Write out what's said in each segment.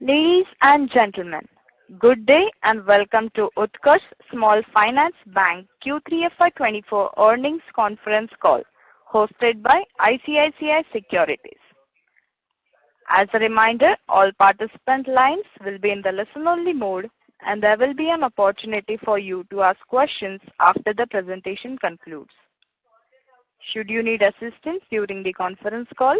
Ladies and gentlemen, good day and welcome to Utkarsh Small Finance Bank Q3 FY24 earnings conference call hosted by ICICI Securities. As a reminder, all participant lines will be in the listen-only mode and there will be an opportunity for you to ask questions after the presentation concludes. Should you need assistance during the conference call,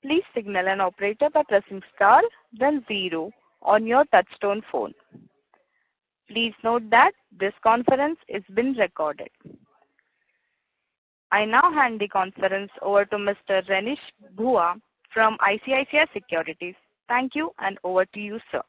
please signal an operator by pressing star then 0 on your touchtone phone. Please note that this conference is being recorded. I now hand the conference over to Mr. Renish Bhuva from ICICI Securities. Thank you and over to you, sir.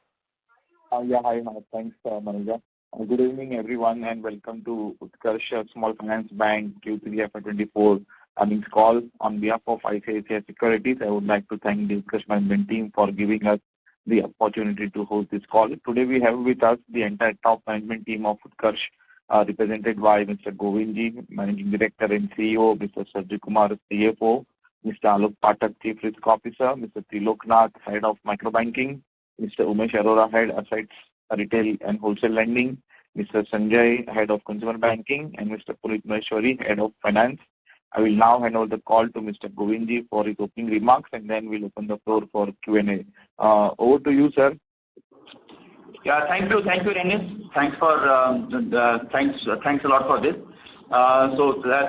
Hi. Thanks, Manuja. Good evening, everyone, and welcome to Utkarsh Small Finance Bank Q3 FY24 earnings call. On behalf of ICICI Securities, I would like to thank the Utkarsh management team for giving us the opportunity to host this call. Today we have with us the entire top management team of Utkarsh, represented by Mr. Govindji, Managing Director and CEO, Mr. Sajid Kumar, CFO, Mr. Alok Pathak, Chief Risk Officer, Mr. Triloknath, Head of Microbanking, Mr. Umesh Arora, Head Assets, Retail and Wholesale Lending, Mr. Sanjay, Head of Consumer Banking, and Mr. Puneet Maheshwari, Head of Finance. I will now hand over the call to Mr. Govindji for his opening remarks, and then we'll open the floor for Q&A. Over to you, sir. Yeah, thank you, Renish. Thanks a lot for this.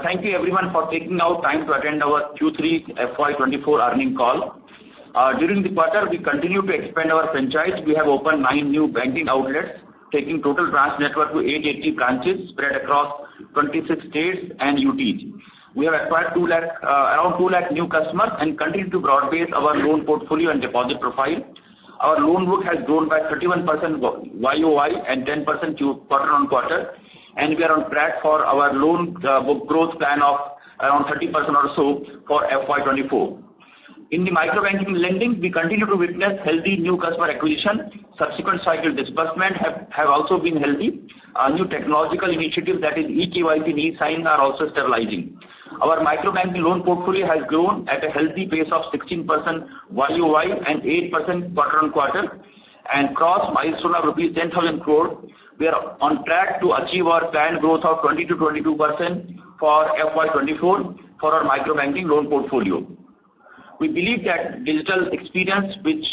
Thank you everyone for taking out time to attend our Q3 FY24 earning call. During the quarter, we continue to expand our franchise. We have opened 9 new banking outlets, taking total branch network to 880 branches spread across 26 states and UTs. We have acquired around 2 lakh new customers and continue to broad-base our loan portfolio and deposit profile. Our loan book has grown by 31% YOY and 10% quarter-on-quarter, and we are on track for our loan book growth plan of around 30% or so for FY24. In the microbanking lending, we continue to witness healthy new customer acquisition. Subsequent cycle disbursement have also been healthy. New technological initiatives, that is eKYC and eSign, are also stabilizing. Our microbanking loan portfolio has grown at a healthy pace of 16% YOY and 8% quarter-on-quarter and crossed milestone of rupees 10,000 crore. We are on track to achieve our planned growth of 20 to 22% for FY24 for our microbanking loan portfolio. We believe that digital experience, which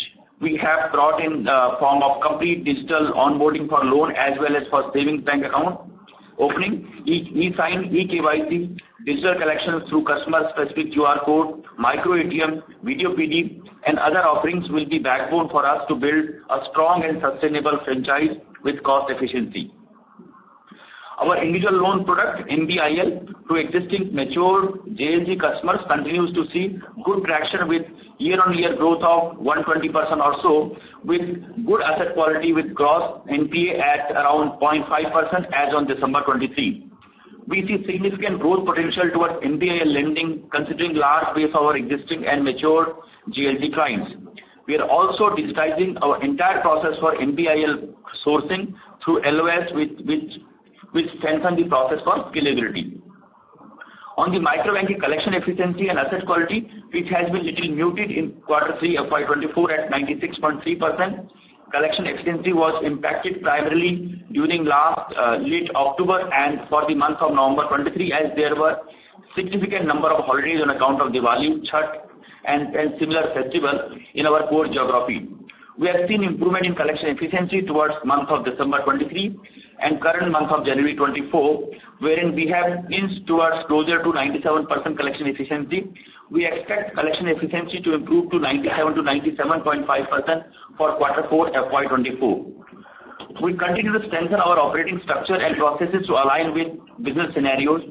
we have brought in form of complete digital onboarding for loan as well as for savings bank account opening, eSign, eKYC, digital collections through customer-specific QR code, micro ATM, video PD, and other offerings will be backbone for us to build a strong and sustainable franchise with cost efficiency. Our individual loan product, MBIL, to existing mature JLG customers continues to see good traction with year-on-year growth of 120% or so, with good asset quality with gross NPA at around 0.5% as on December 23. We see significant growth potential towards MBIL lending considering large base of our existing and mature JLG clients. We are also digitizing our entire process for MBIL sourcing through LOS which strengthen the process for scalability. On the microbanking collection efficiency and asset quality, which has been little muted in Q3 FY24 at 96.3%, collection efficiency was impacted primarily during late October and for the month of November 23, as there were significant number of holidays on account of Diwali, Chhath and similar festivals in our core geography. We have seen improvement in collection efficiency towards month of December 23 and current month of January 24, wherein we have inched towards closer to 97% collection efficiency. We expect collection efficiency to improve to 97 to 97.5% for Q4 FY24. We continue to strengthen our operating structure and processes to align with business scenarios.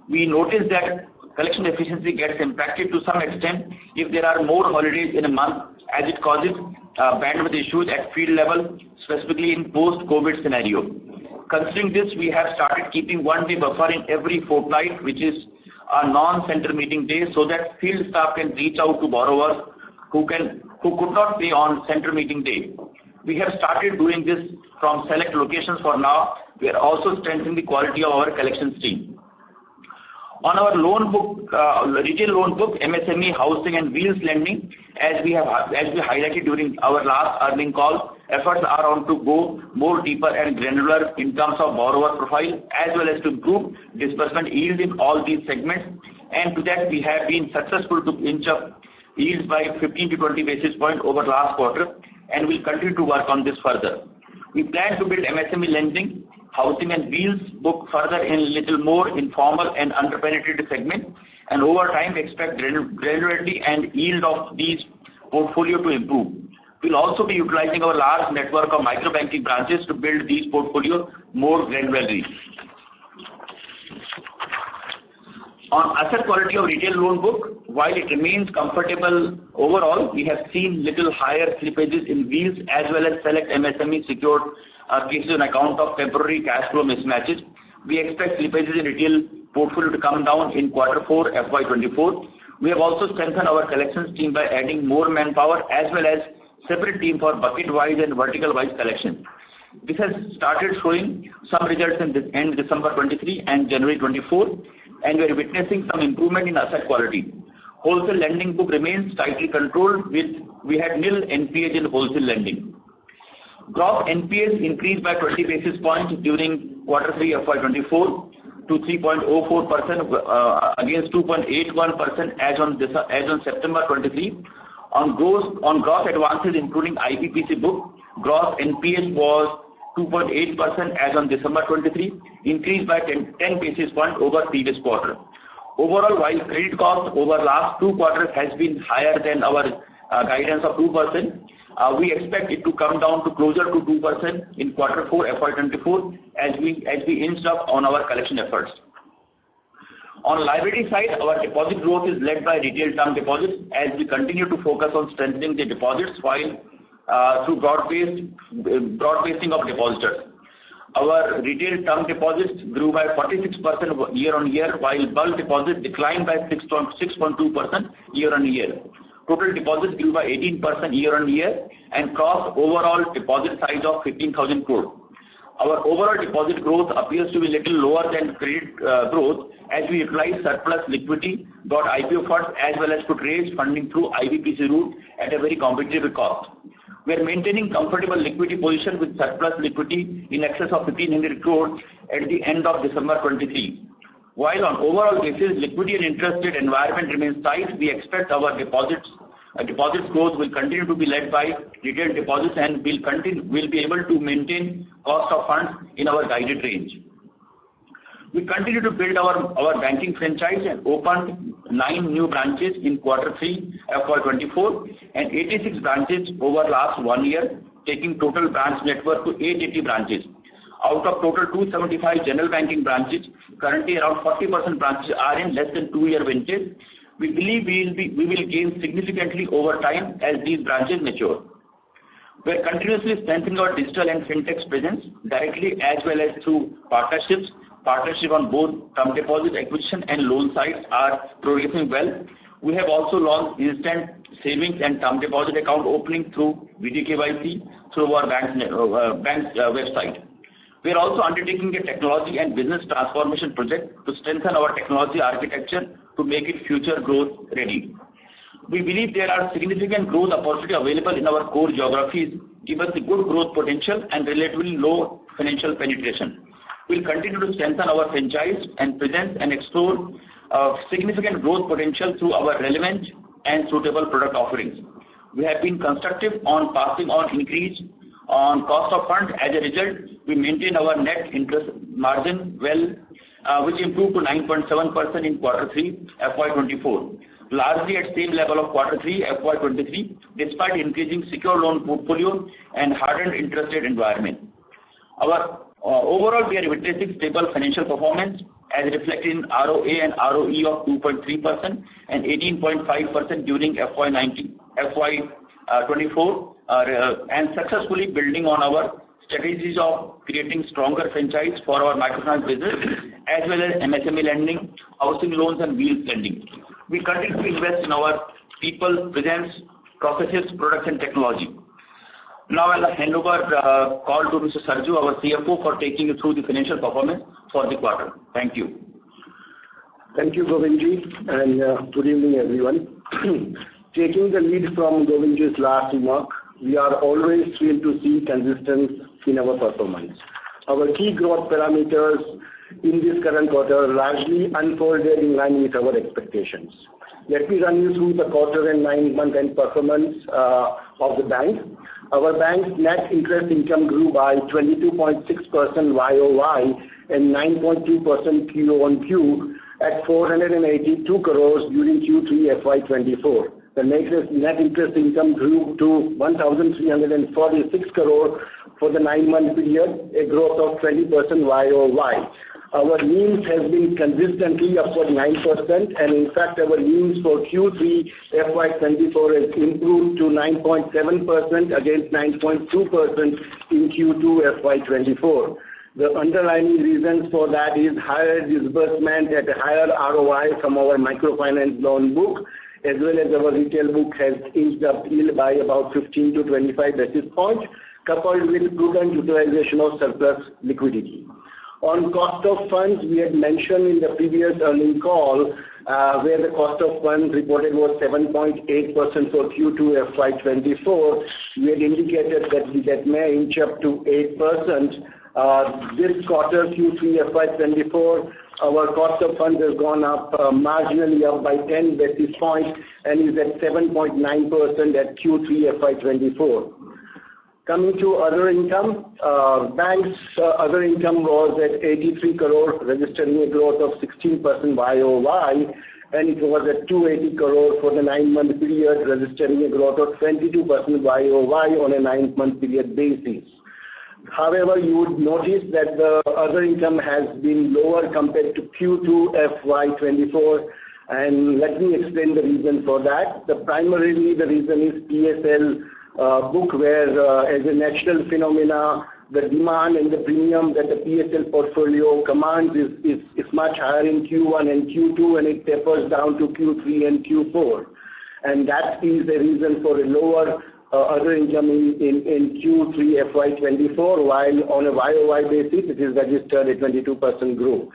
We notice that collection efficiency gets impacted to some extent if there are more holidays in a month, as it causes bandwidth issues at field level, specifically in post-COVID scenario. Considering this, we have started keeping 1 day buffer in every fortnight, which is a non-center meeting day, so that field staff can reach out to borrowers who could not pay on center meeting day. We have started doing this from select locations for now. We are also strengthening the quality of our collections team. On our loan book, retail loan book, MSME, housing and wheels lending, as we highlighted during our last earning call, efforts are on to go more deeper and granular in terms of borrower profile, as well as to improve disbursement yield in all these segments. And to that, we have been successful to inch up yields by 15 to 20 basis points over last quarter, and will continue to work on this further. We plan to build MSME lending, housing and wheels book further in little more informal and underpenetrated segment, and over time expect granularity and yield of these portfolio to improve. We'll also be utilizing our large network of micro banking branches to build these portfolio more granularly. On asset quality of retail loan book, while it remains comfortable overall, we have seen little higher slippages in wheels as well as select MSME secured cases on account of temporary cash flow mismatches. We expect slippages in retail portfolio to come down in Q4 FY24. We have also strengthened our collections team by adding more manpower as well as separate team for bucket-wise and vertical-wise collection. This has started showing some results in end December 23 and January 24, and we are witnessing some improvement in asset quality. Wholesale lending book remains tightly controlled we had nil NPAs in wholesale lending. Gross NPAs increased by 20 basis points during Q3 FY24 to 3.04% against 2.81% as on September 23. On gross advances including IPPC book, gross NPAs was 2.8% as on December 23, increased by 10 basis points over previous quarter. Overall, while credit cost over last 2 quarters has been higher than our guidance of 2%, we expect it to come down to closer to 2% in Q4 FY24 as we inched up on our collection efforts. On liability side, our deposit growth is led by retail term deposits as we continue to focus on strengthening the deposits while through broad-basing of depositors. Our retail term deposits grew by 46% year-on-year, while bulk deposits declined by 6.2% year-on-year. Total deposits grew by 18% year-on-year and crossed overall deposit size of 15,000 crore. Our overall deposit growth appears to be little lower than credit growth as we utilize surplus liquidity, got IPO funds as well as could raise funding through IBPC route at a very competitive cost. We are maintaining comfortable liquidity position with surplus liquidity in excess of 1,500 crore at the end of December 23. While on overall basis, liquidity and interest rate environment remains tight, we expect our deposits growth will continue to be led by retail deposits and will be able to maintain cost of funds in our guided range. We continue to build our banking franchise and opened 9 new branches in Q3 FY24 and 86 branches over last 1 year, taking total branch network to 880 branches. Out of total 275 general banking branches, currently around 40% branches are in less than 2-year vintage. We believe we will gain significantly over time as these branches mature. We are continuously strengthening our digital and fintech presence directly as well as through partnerships. Partnership on both term deposit acquisition and loan sides are progressing well. We have also launched instant savings and term deposit account opening through VDKYC through our bank's website. We are also undertaking a technology and business transformation project to strengthen our technology architecture to make it future growth ready. We believe there are significant growth opportunities available in our core geographies, given the good growth potential and relatively low financial penetration. We will continue to strengthen our franchise and presence and explore significant growth potential through our relevant and suitable product offerings. We have been constructive on passing on increase on cost of funds. As a result, we maintain our net interest margin well, which improved to 9.7% in Q3 FY24, largely at same level of Q3 FY23, despite increasing secure loan portfolio and hardened interest rate environment. Overall, we are witnessing stable financial performance as reflected in ROA and ROE of 2.3% and 18.5% during FY24 and successfully building on our strategies of creating stronger franchise for our microfinance business as well as MSME lending, housing loans and wheels lending. We continue to invest in our people, presence, processes, products and technology. Now I'll hand over the call to Mr. Sarju, our CFO, for taking you through the financial performance for the quarter. Thank you. Thank you, Govindji, and good evening, everyone. Taking the lead from Govindji's last remark, we are always thrilled to see consistency in our performance. Our key growth parameters in this current quarter largely unfolded in line with our expectations. Let me run you through the quarter and 9-month end performance of the bank. Our bank's net interest income grew by 22.6% YOY and 9.2% QOQ at 482 crores during Q3 FY24. The net interest income grew to 1,346 crores for the 9-month period, a growth of 20% YOY. Our NIMs has been consistently upward 9%, and in fact, our NIMs for Q3 FY24 has improved to 9.7% against 9.2% in Q2 FY24. The underlying reasons for that is higher disbursement at a higher ROI from our microfinance loan book, as well as our retail book has inched up yield by about 15 to 25 basis points, coupled with prudent utilization of surplus liquidity. On cost of funds, we had mentioned in the previous earnings call where the cost of funds reported was 7.8% for Q2 FY24. We had indicated that may inch up to 8%. This quarter, Q3 FY24, our cost of funds has gone up marginally up by 10 basis points and is at 7.9% at Q3 FY24. Coming to other income, bank's other income was at 83 crore, registering a growth of 16% YOY, and it was at 280 crore for the 9-month period, registering a growth of 22% YOY on a 9-month period basis. However, you would notice that the other income has been lower compared to Q2 FY24, and let me explain the reason for that. Primarily, the reason is PSL book, where as a natural phenomena, the demand and the premium that the PSL portfolio commands is much higher in Q1 and Q2, and it tapers down to Q3 and Q4. And that is the reason for a lower other income in Q3 FY24, while on a YOY basis, it is registered a 22% growth.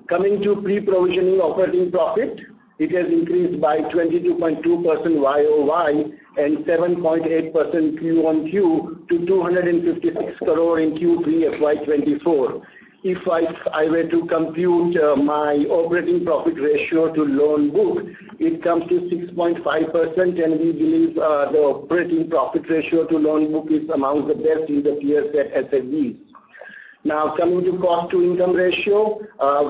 Coming to pre-provisioning operating profit, it has increased by 22.2% YOY and 7.8% QOQ to 256 crore in Q3 FY24. If I were to compute my operating profit ratio to loan book, it comes to 6.5%, and we believe the operating profit ratio to loan book is among the best in the peer set SFBs. Now, coming to cost to income ratio,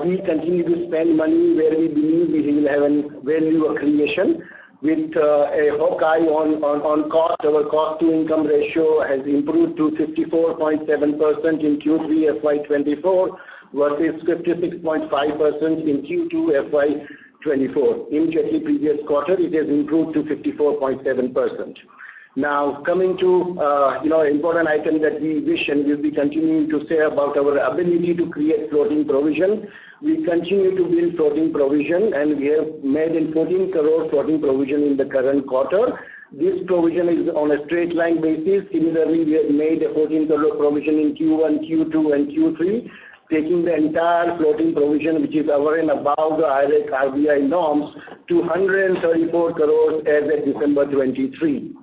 we continue to spend money where we believe we will have a value creation. With a hawk eye on cost, our cost to income ratio has improved to 54.7% in Q3 FY24 versus 56.5% in Q2 FY24. Immediately previous quarter, it has improved to 54.7%. Now, coming to important item that we wish and will be continuing to say about our ability to create floating provision. We continue to build floating provision, and we have made a 14 crore floating provision in the current quarter. This provision is on a straight line basis. Similarly, we have made a 14 crore provision in Q1, Q2, and Q3, taking the entire floating provision, which is over and above the IRAC RBI norms, to 134 crores as of December 23.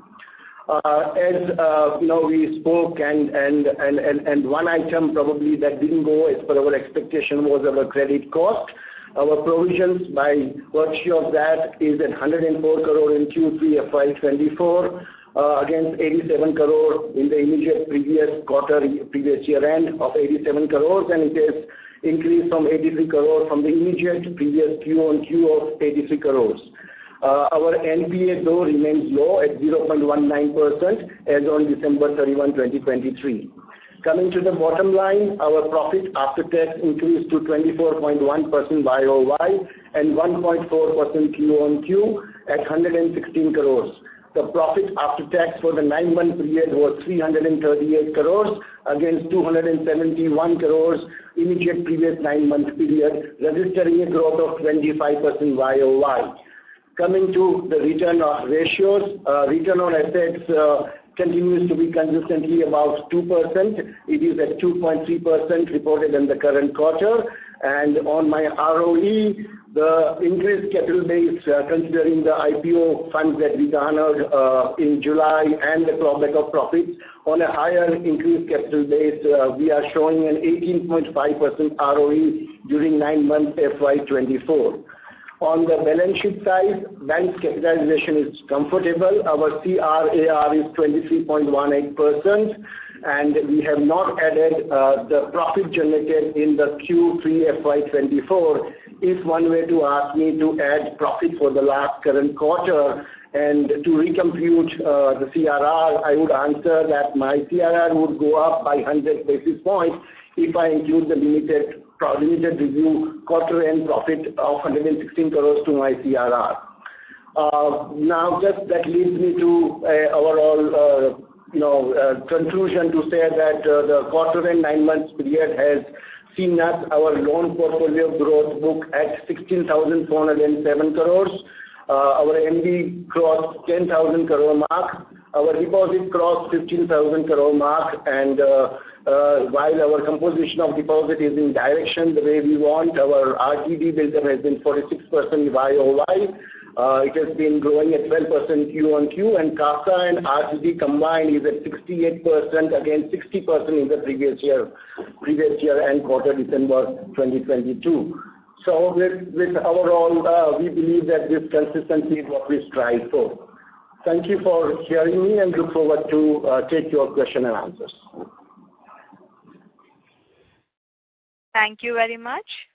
We spoke, and one item probably that didn't go as per our expectation was our credit cost. Our provisions, by virtue of that, is at 104 crore in Q3 FY24 against 87 crore in the immediate previous quarter, previous year end of 87 crores, and it has increased from 83 crore from the immediate previous Q on Q of 83 crores. Our NPA though remains low at 0.19% as on December 31, 2023. Coming to the bottom line, our profit after tax increased to 24.1% YOY and 1.4% QOQ at 116 crores. The profit after tax for the 9-month period was 338 crores against 271 crores immediate previous 9-month period, registering a growth of 25% YOY. Coming to the return on ratios, return on assets continues to be consistently about 2%. It is at 2.3% reported in the current quarter. And on my ROE, The increased capital base, considering the IPO funds that we garnered in July and the clawback of profits, on a higher increased capital base, we are showing an 18.5% ROE during 9 months FY24. On the balance sheet side, bank's capitalization is comfortable. Our CRAR is 23.18%, and we have not added the profit generated in the Q3 FY24. If one were to ask me to add profit for the last current quarter and to recompute the CRR, I would answer that my CRR would go up by 100 basis points if I include the limited review quarter-end profit of 116 crores to my CRR. Now, just that leads me to overall conclusion to say that the quarter-end 9 months period has seen us, our loan portfolio growth book at 16,407 crores. Our MB crossed 10,000 crore mark. Our deposit crossed 15,000 crore mark, and while our composition of deposit is in direction the way we want, our RTD buildup has been 46% YOY. It has been growing at 12% Q on Q, and CASA and RTD combined is at 68% against 60% in the previous year and quarter December 2022. So with overall, we believe that this consistency is what we strive for. Thank you for hearing me, and look forward to take your question and answers. Thank you very much.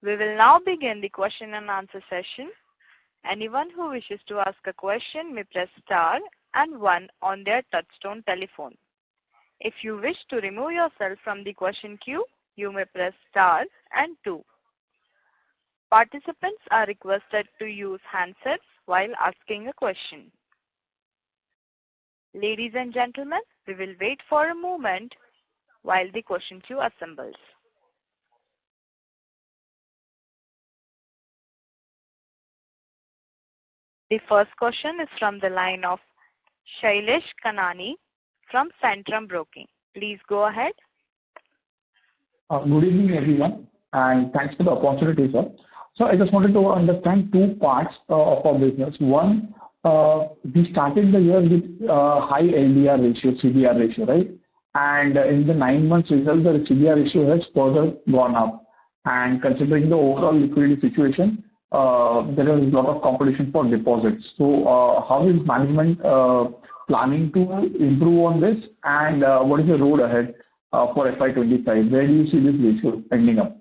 We will now begin the question and answer session. Anyone who wishes to ask a question may press star and 1 on their touchtone telephone. If you wish to remove yourself from the question queue, you may press star and 2. Participants are requested to use handsets while asking a question. Ladies and gentlemen, we will wait for a moment while the question queue assembles. The first question is from the line of Shailesh Kanani from Centrum Broking. Please go ahead. Good evening, everyone, and thanks for the opportunity, sir. So I just wanted to understand 2 parts of our business. One, we started the year with high LDR ratio, CDR ratio, right? And in the 9 months result, the CDR ratio has further gone up. And considering the overall liquidity situation, there is a lot of competition for deposits. So how is management planning to improve on this, and what is the road ahead for FY25? Where do you see this ratio ending up?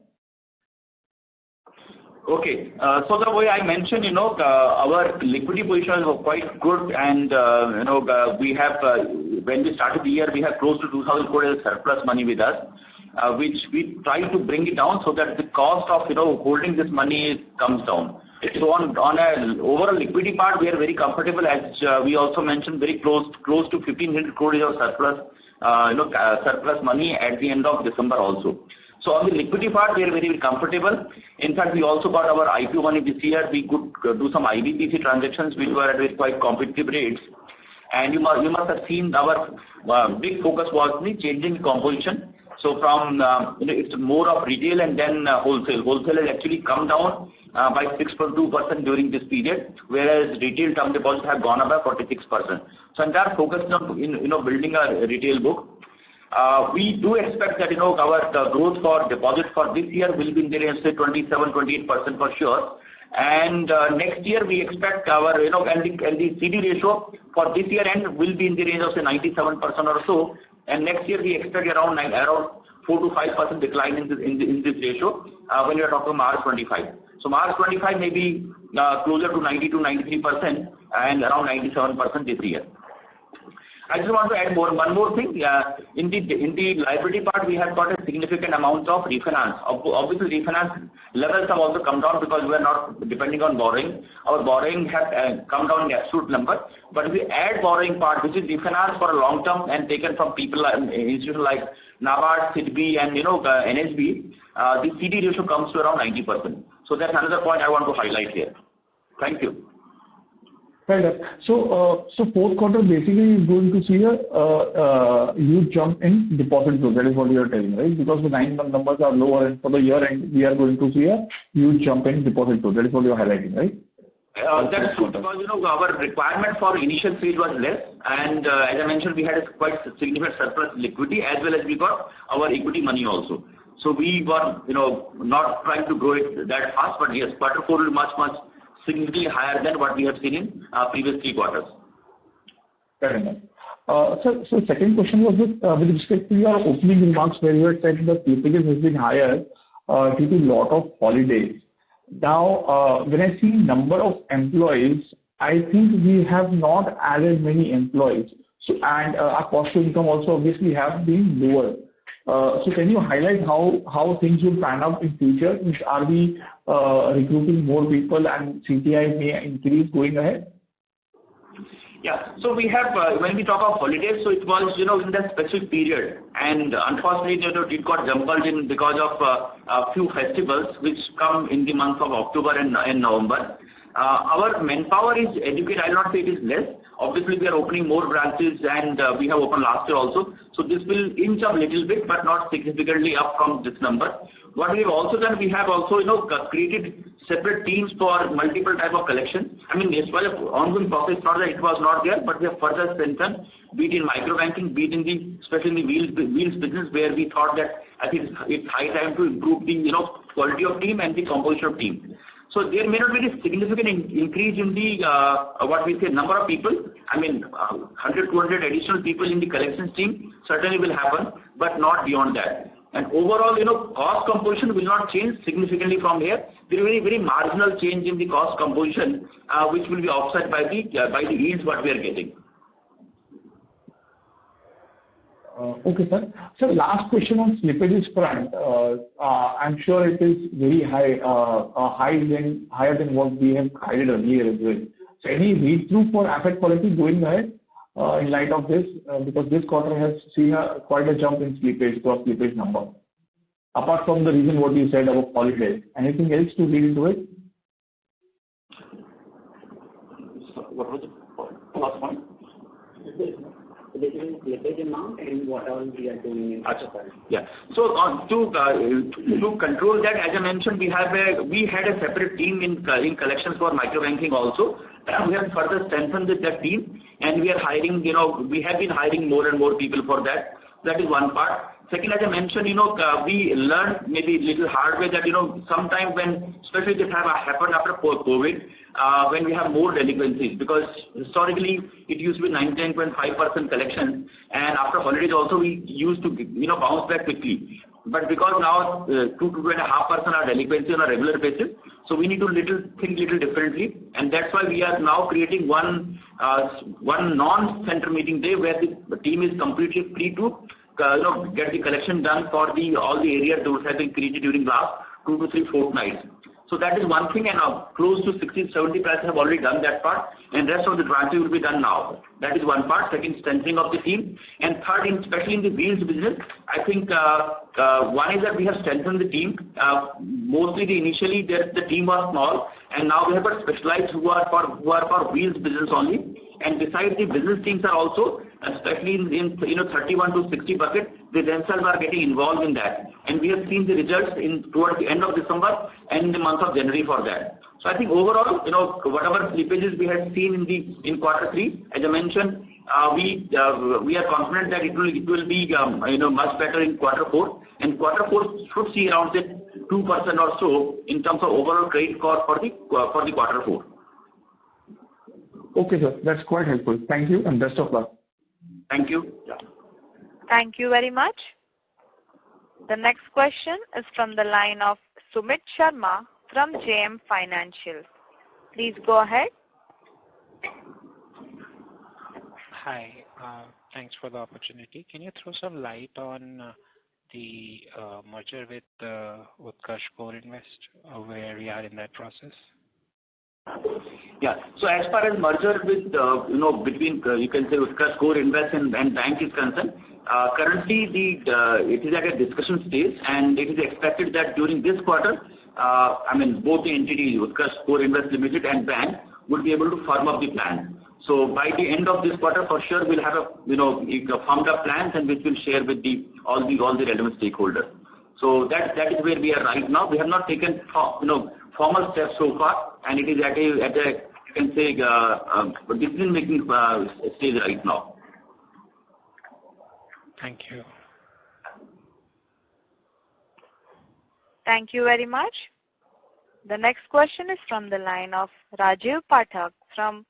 Okay, so the way I mentioned, our liquidity position is quite good, and we have when we started the year, we have close to 2,000 crore surplus money with us, which we try to bring it down so that the cost of holding this money comes down. So on an overall liquidity part, we are very comfortable, as we also mentioned, very close to 1,500 crore of surplus, surplus money at the end of December also. So on the liquidity part, we are very, very comfortable. In fact, we also got our IPO money this year. We could do some IBPC transactions, which were at quite competitive rates. And you must have seen our big focus was the changing composition. So from it's more of retail and then wholesale. Wholesale has actually come down by 6.2% during this period, whereas retail term deposits have gone up by 46%. So entire focus on building a retail book. We do expect that our growth for deposits for this year will be in the range of 27-28% for sure. And next year we expect our and the CD ratio for this year end will be in the range of say 97% or so. And next year we expect around 4 to 5% decline in this ratio when we are talking March 25. So March 25 may be closer to 90 to 93% and around 97% this year. I just want to add one more thing. In the liability part, we have got a significant amount of refinance. Obviously, refinance levels have also come down because we are not depending on borrowing. Our borrowing has come down in absolute number. But if we add borrowing part, which is refinance for a long term and taken from people, institutions like NABARD, SIDBI, and NHB, the CD ratio comes to around 90%. So that's another point I want to highlight here. Thank you. Fair enough. So fourth quarter basically is going to see a huge jump in deposit growth. That is what you are telling, right? Because the 9-month numbers are lower, and for the year end, we are going to see a huge jump in deposit growth. That is what you are highlighting, right? That's true, because our requirement for initial stage was less, and as I mentioned, we had a quite significant surplus liquidity, as well as we got our equity money also. So we were not trying to grow it that fast, but yes, quarter 4 will be much significantly higher than what we have seen in previous 3 quarters. Fair enough. So second question was with respect to your opening remarks, where you had said the slippages has been higher due to lot of holidays. Now, when I see number of employees, I think we have not added many employees. So, and our cost to income also obviously have been lower. So can you highlight how things will pan out in future? Are we recruiting more people and CTI may increase going ahead? Yeah. So we have, when we talk of holidays, so it was, in that specific period. And unfortunately, it got jumbled in because of a few festivals which come in the month of October and November. Our manpower is educated. I will not say it is less. Obviously, we are opening more branches, and we have opened last year also. So this will inch up a little bit, but not significantly up from this number. What we have also done, we have also, created separate teams for multiple type of collection. I mean, as well as ongoing process, not that it was not there, but we have further strengthened, be it in micro banking, be it in the, especially in the wheels business, where we thought that I think it's high time to improve the, quality of team and the composition of team. So there may not be a significant increase in the, what we say, number of people. I mean, 100, 200 additional people in the collections team certainly will happen, but not beyond that. And overall, cost composition will not change significantly from here. There will be very marginal change in the cost composition, which will be offset by the yields what we are getting. Okay, sir. So last question on slippages front. I'm sure it is very higher than what we have guided earlier as well. So any read-through for asset quality going ahead in light of this? Because this quarter has seen quite a jump in slippage number. Apart from the reason what you said about holidays, anything else to read into it? What was the last point? Between slippage amount and what all we are doing in Yeah. So to control that, as I mentioned, we had a separate team in collections for micro banking also. We have further strengthened that team, and we are hiring. We have been hiring more and more people for that. That is one part. Second, as I mentioned, we learned maybe a little hard way that, sometimes when, especially this have happened after COVID, when we have more delinquencies, because historically it used to be 99.5% collection, and after holidays also we used to, bounce back quickly. But because now 2 to 2.5% are delinquency on a regular basis, so we need to think little differently, and that's why we are now creating one non-center meeting day where the team is completely free to get the collection done for all the areas those have been created during last 2 to 3 fortnights. So that is one thing, and close to 60-70% have already done that part, and rest of the branches will be done now. That is one part. Second, strengthening of the team, and third, especially in the wheels business, I think one is that we have strengthened the team. Mostly initially the team was small, and now we have got specialized who are for wheels business only. And besides, the business teams are also, especially in 31 to 60 bucket, they themselves are getting involved in that. And we have seen the results towards the end of December and in the month of January for that. So I think overall, whatever slippages we have seen in quarter 3, as I mentioned, we are confident that it will be much better in quarter 4. And quarter 4 should see around 2% or so in terms of overall credit cost for the quarter 4. Okay, sir. That's quite helpful. Thank you and best of luck. Thank you. Yeah. Thank you very much. The next question is from the line of Sumit Sharma from JM Financial. Please go ahead. Hi. Thanks for the opportunity. Can you throw some light on the merger with Utkarsh Core Invest, where we are in that process? Yeah. So as far as merger with between you can say Utkarsh Core Invest and bank is concerned, currently it is at a discussion stage, and it is expected that during this quarter, both the entities, Utkarsh Core Invest Limited and bank, would be able to firm up the plan. So by the end of this quarter, for sure, we'll have firmed up plans and which we'll share with all the relevant stakeholders. So that is where we are right now. We have not taken formal steps so far, and it is at a you can say decision making stage right now. Thank you. Thank you very much. The next question is from the line of Rajiv Pathak from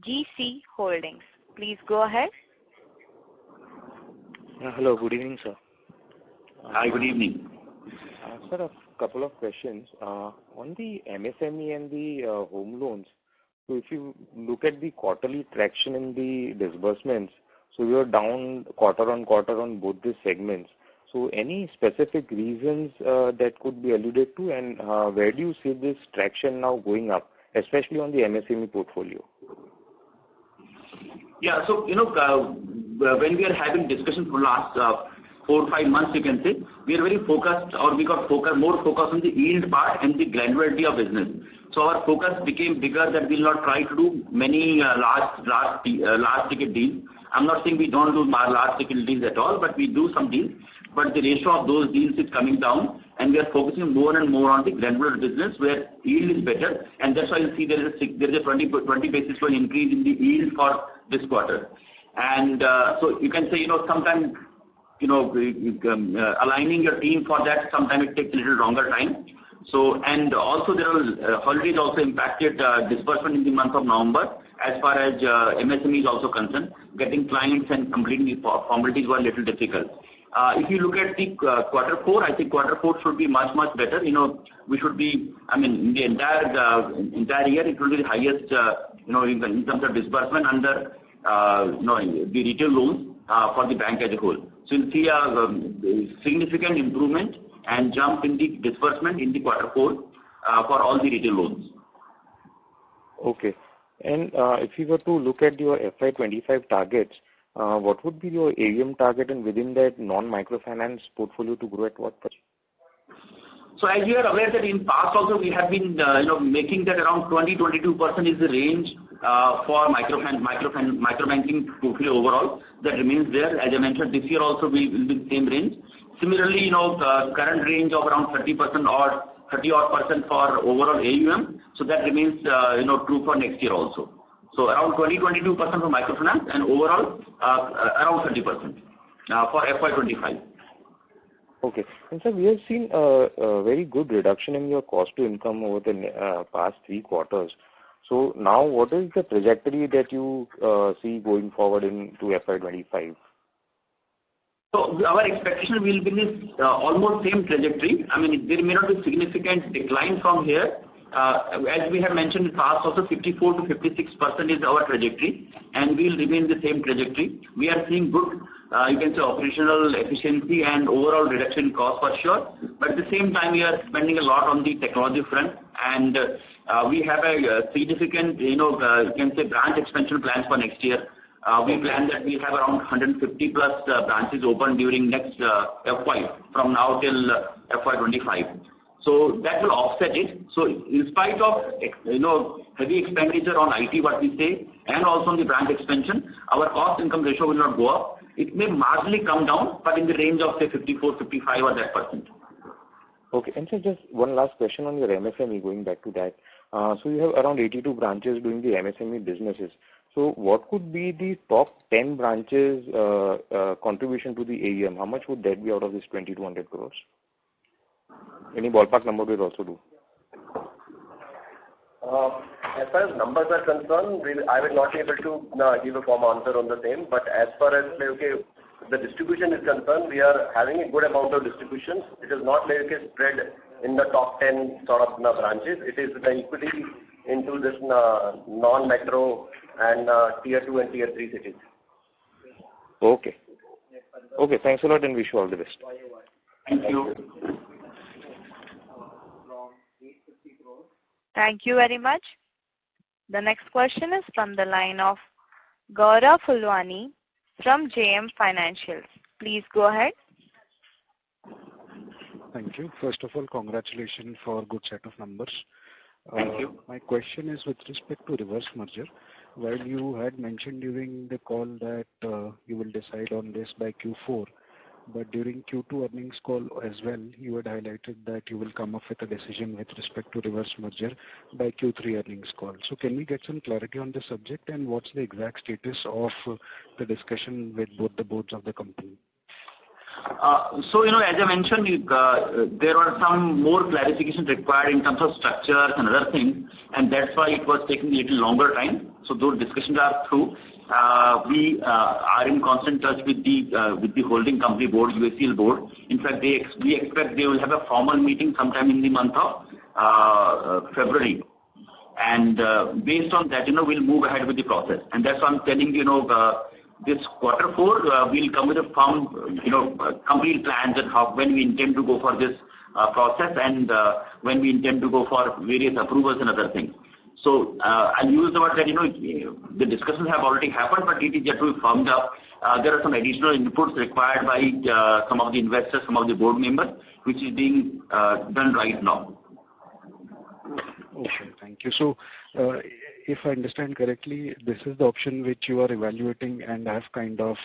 GC Holdings. Please go ahead. Hello, good evening, sir. Hi, good evening. Sir, a couple of questions. On the MSME and the home loans, so if you look at the quarterly traction in the disbursements, so we are down quarter on quarter on both these segments. So any specific reasons that could be alluded to, and where do you see this traction now going up, especially on the MSME portfolio? Yeah, so when we are having discussions for last 4 or 5 months, you can say, we are very focused, or we got more focused on the yield part and the granularity of business. So our focus became bigger that we'll not try to do many large ticket deals. I'm not saying we don't do large ticket deals at all, but we do some deals. But the ratio of those deals is coming down, and we are focusing more and more on the granular business where yield is better, and that's why you see there is a 20 basis point increase in the yield for this quarter. And so you can say, sometimes, aligning your team for that, sometimes it takes a little longer time. So, and also there are holidays also impacted disbursement in the month of November as far as MSME is also concerned. Getting clients and completing the formalities were a little difficult. If you look at the quarter 4, I think quarter 4 should be much better. We should be, in the entire year, it will be the highest, in terms of disbursement under the retail loans for the bank as a whole. So you'll see a significant improvement and jump in the disbursement in the quarter 4 for all the retail loans. Okay. And if you were to look at your FY25 targets, what would be your AUM target, and within that non-microfinance portfolio to grow at what %? So as you are aware that in past also we have been making that around 20-22% is the range for microbanking portfolio overall. That remains there. As I mentioned, this year also we will be in the same range. Similarly, current range of around 30% for overall AUM. So that remains true for next year also. So around 20-22% for microfinance, and overall around 30% for FY25. Okay. And sir, we have seen a very good reduction in your cost to income over the past 3 quarters. So now what is the trajectory that you see going forward into FY25? So our expectation will be this almost same trajectory. There may not be significant decline from here. As we have mentioned in the past, also 54 to 56% is our trajectory, and we will remain the same trajectory. We are seeing good, you can say, operational efficiency and overall reduction in cost for sure. But at the same time, we are spending a lot on the technology front, and we have a significant, you can say, branch expansion plans for next year. We plan that we have around 150 plus branches open during next FY from now till FY25. So that will offset it. So in spite of heavy expenditure on IT, what we say, and also on the branch expansion, our cost income ratio will not go up. It may marginally come down, but in the range of say 54, 55 or that %. Okay. And so just one last question on your MSME, going back to that. So you have around 82 branches doing the MSME businesses. So what could be the top 10 branches contribution to the AUM? How much would that be out of this 2,200 crores? Any ballpark number will also do. As far as numbers are concerned, I will not be able to give a firm answer on the same. But as far as the distribution is concerned, we are having a good amount of distribution. It is not spread in the top 10 sort of branches. It is equally into this non-metro and tier 2 and tier 3 cities. Okay. Okay. Thanks a lot, and wish you all the best. Thank you. Thank you very much. The next question is from the line of Gaurav Fulwani from JM Financials. Please go ahead. Thank you. First of all, congratulations for a good set of numbers. Thank you. My question is with respect to reverse merger. While you had mentioned during the call that you will decide on this by Q4, but during Q2 earnings call as well, you had highlighted that you will come up with a decision with respect to reverse merger by Q3 earnings call. So can we get some clarity on the subject, and what's the exact status of the discussion with both the boards of the company? So, as I mentioned, there were some more clarifications required in terms of structures and other things, and that's why it was taking a little longer time. So those discussions are through. We are in constant touch with the holding company board, UACL board. In fact, we expect they will have a formal meeting sometime in the month of February. And based on that, we'll move ahead with the process. And that's why I'm telling this quarter 4, we'll come with a firm, complete plans and when we intend to go for this process and when we intend to go for various approvals and other things. So I'll use the word that, the discussions have already happened, but it is yet to be firmed up. There are some additional inputs required by some of the investors, some of the board members, which is being done right now. Okay, thank you. So, if I understand correctly, this is the option which you are evaluating and have kind of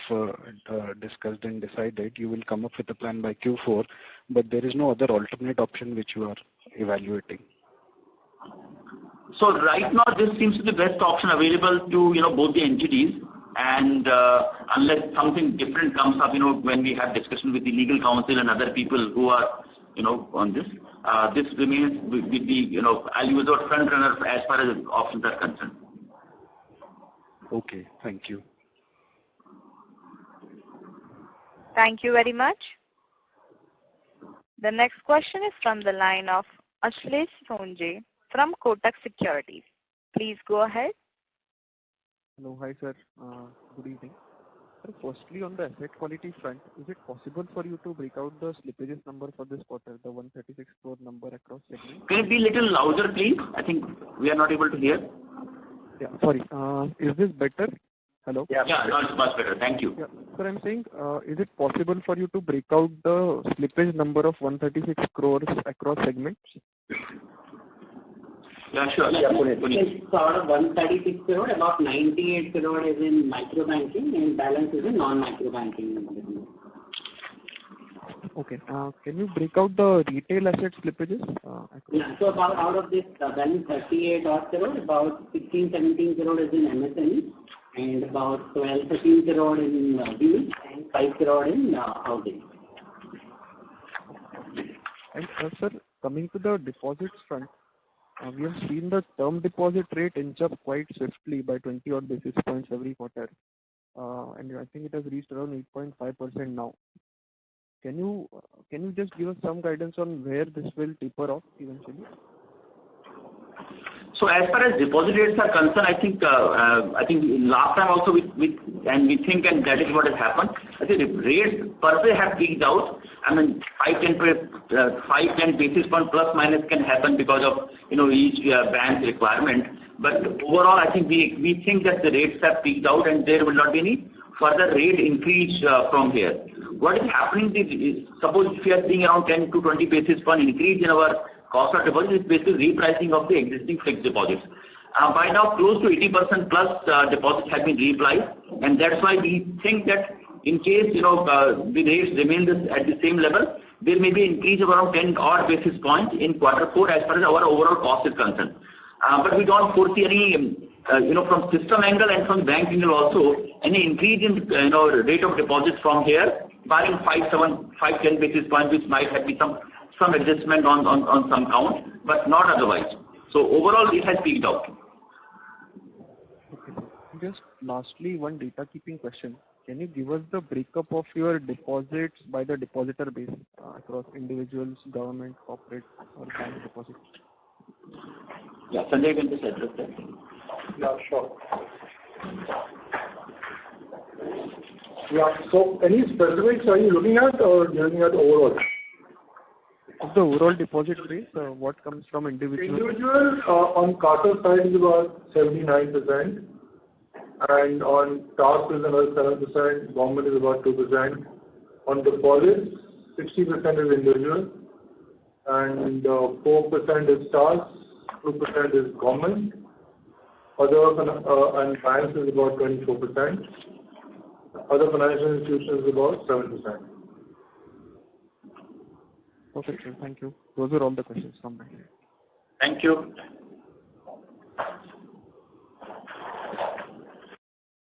discussed and decided. You will come up with a plan by Q4, but there is no other alternate option which you are evaluating. So right now, this seems to be the best option available to both the entities, and unless something different comes up, when we have discussion with the legal counsel and other people who are on this. This remains with the, I'll use the word front runner as far as options are concerned. Okay, thank you. Thank you very much. The next question is from the line of Ashlesh Sonje from Kotak Securities. Please go ahead. Hello, hi sir. Good evening. Firstly, on the asset quality front, is it possible for you to break out the slippages number for this quarter, the 136 crore number across segments? Can you be a little louder, please? I think we are not able to hear. Yeah, sorry. Is this better? Hello? Yeah, now it's much better. Thank you. Yeah. Sir, I'm saying, is it possible for you to break out the slippage number of 136 crores across segments? Yeah, sure. So out of 136 crore, about 98 crore is in micro banking and balance is in non-micro banking. Okay. Can you break out the retail asset slippages? Yeah. So about out of this balance 38 odd crore, about 16-17 crore is in MSME and about 12-13 crore in wheels and 5 crore in housing. And sir, coming to the deposits front, we have seen the term deposit rate inch up quite swiftly by 20 odd basis points every quarter, and I think it has reached around 8.5% now. Can you just give us some guidance on where this will taper off eventually? So as far as deposit rates are concerned, I think last time also we think, and that is what has happened. I think the rates per se have peaked out. I mean, 5-10 basis point plus minus can happen because of each bank's requirement. But overall, I think we think that the rates have peaked out and there will not be any further rate increase from here. What is happening is, suppose if we are seeing around 10 to 20 basis point increase in our cost of deposit, is basically repricing of the existing fixed deposits. By now, close to 80% plus deposits have been repriced, and that's why we think that in case the rates remain at the same level, there may be an increase of around 10 odd basis points in quarter 4 as far as our overall cost is concerned. But we don't foresee any, from system angle and from bank angle also, any increase in rate of deposits from here, barring 5-10 basis points, which might have been some adjustment on some count, but not otherwise. So overall, it has peaked out. Okay. Just lastly, one data keeping question. Can you give us the breakup of your deposits by the depositor base across individuals, government, corporate, or bank deposits? Yeah, Sanjay can just address that. Yeah, sure. Yeah, so any specifics are you looking at or looking at overall? Of the overall deposit base, what comes from individuals? Individuals on CASA side is about 79%, and on TASC is another 7%, government is about 2%. On deposits, 60% is individual, and 4% is TASC, 2% is government. Other and banks is about 24%. Other financial institutions is about 7%. Perfect, sir. Thank you. Those are all the questions from my side. Thank you.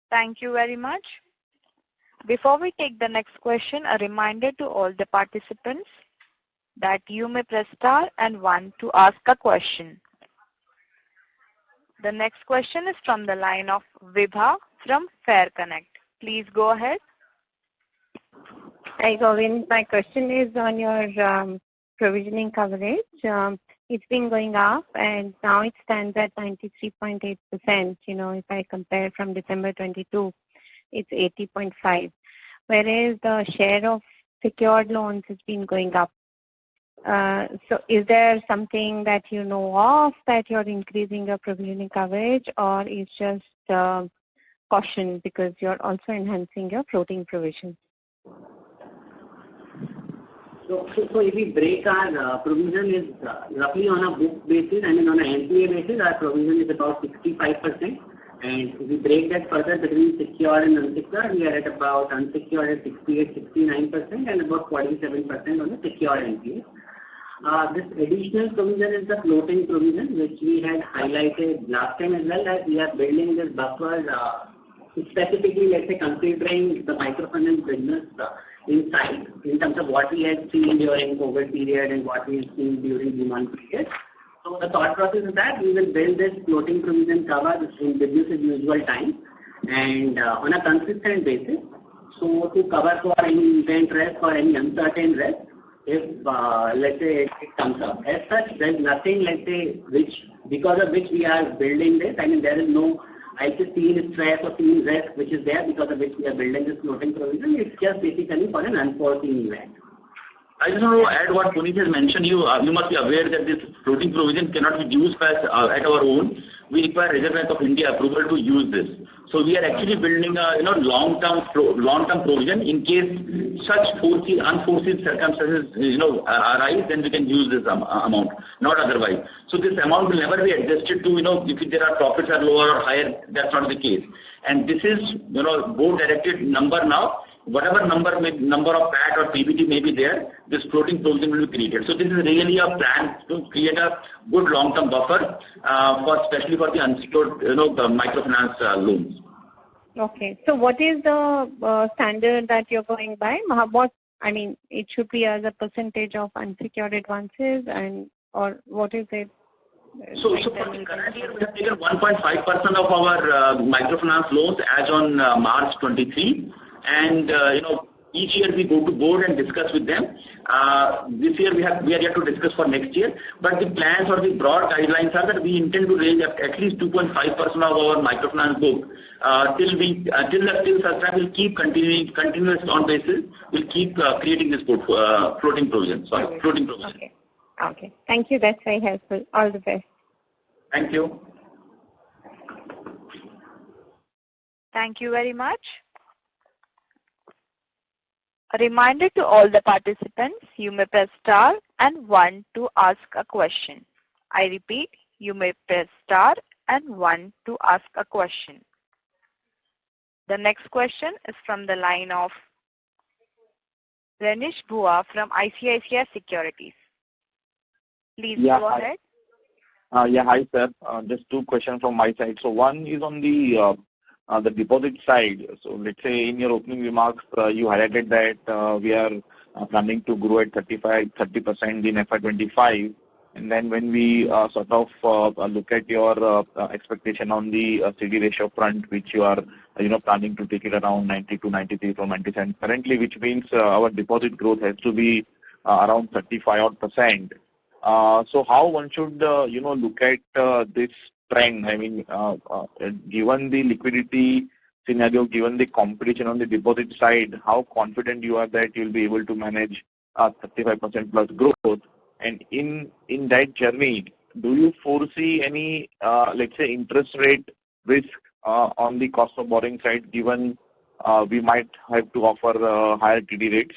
Thank you very much. Before we take the next question, a reminder to all the participants that you may press star and 1 to ask a question. The next question is from the line of Vibha from Fair Connect. Please go ahead. Hi, Govind. My question is on your provisioning coverage. It's been going up, and now it stands at 93.8%. If I compare from December 22, it's 80.5, whereas the share of secured loans has been going up. So is there something that you know of that you're increasing your provisioning coverage, or is just caution because you're also enhancing your floating provisions? So if we break our provision is roughly on a book basis, I mean on an NPA basis, our provision is about 65%. And if we break that further between secured and unsecured, we are at about unsecured at 68-69% and about 47% on the secured NPA. This additional provision is the floating provision, which we had highlighted last time as well, that we are building this buffer specifically, let's say, considering the microfinance business inside, in terms of what we had seen during COVID period and what we have seen during demand period. So the thought process is that we will build this floating provision cover in business as usual time and on a consistent basis. So to cover for any event risk or any uncertain risk, if let's say it comes up. As such, there is nothing, let's say, because of which we are building this. I mean, there is no seen stress or seen risk which is there because of which we are building this floating provision. It's just basically for an unforeseen event. I just want to add what Puneet has mentioned. You must be aware that this floating provision cannot be used at our own. We require Reserve Bank of India approval to use this. So we are actually building a long-term provision in case such unforeseen circumstances arise, then we can use this amount, not otherwise. So this amount will never be adjusted to if there are profits are lower or higher. That's not the case. And this is board directed number now. Whatever number of PAT or PBT may be there, this floating provision will be created. So this is really a plan to create a good long-term buffer, especially for the unsecured, the microfinance loans. Okay. So what is the standard that you're going by? It should be as a percentage of unsecured advances, or what is it? So for the current year, we have taken 1.5% of our microfinance loans as on March 23. And each year we go to board and discuss with them. This year we are yet to discuss for next year. But the plans or the broad guidelines are that we intend to raise at least 2.5% of our microfinance book till such time we'll keep continuous on basis. We'll keep creating this floating provision. Floating provision. Okay. Thank you. That's very helpful. All the best. Thank you. Thank you very much. A reminder to all the participants, you may press star and 1 to ask a question. I repeat, you may press star and 1 to ask a question. The next question is from the line of Renish Bhuva from ICICI Securities. Please go ahead. Hi, sir. Just two questions from my side. So one is on the deposit side. So let's say in your opening remarks, you highlighted that we are planning to grow at 30% in FY25. And then when we sort of look at your expectation on the CD ratio front, which you are planning to take it around 92, 93 from 97 currently, which means our deposit growth has to be around 35%. So how one should look at this trend? I mean, given the liquidity scenario, given the competition on the deposit side, how confident you are that you'll be able to manage 35% plus growth? And in that journey, do you foresee any, let's say, interest rate risk on the cost of borrowing side, given we might have to offer higher TD rates?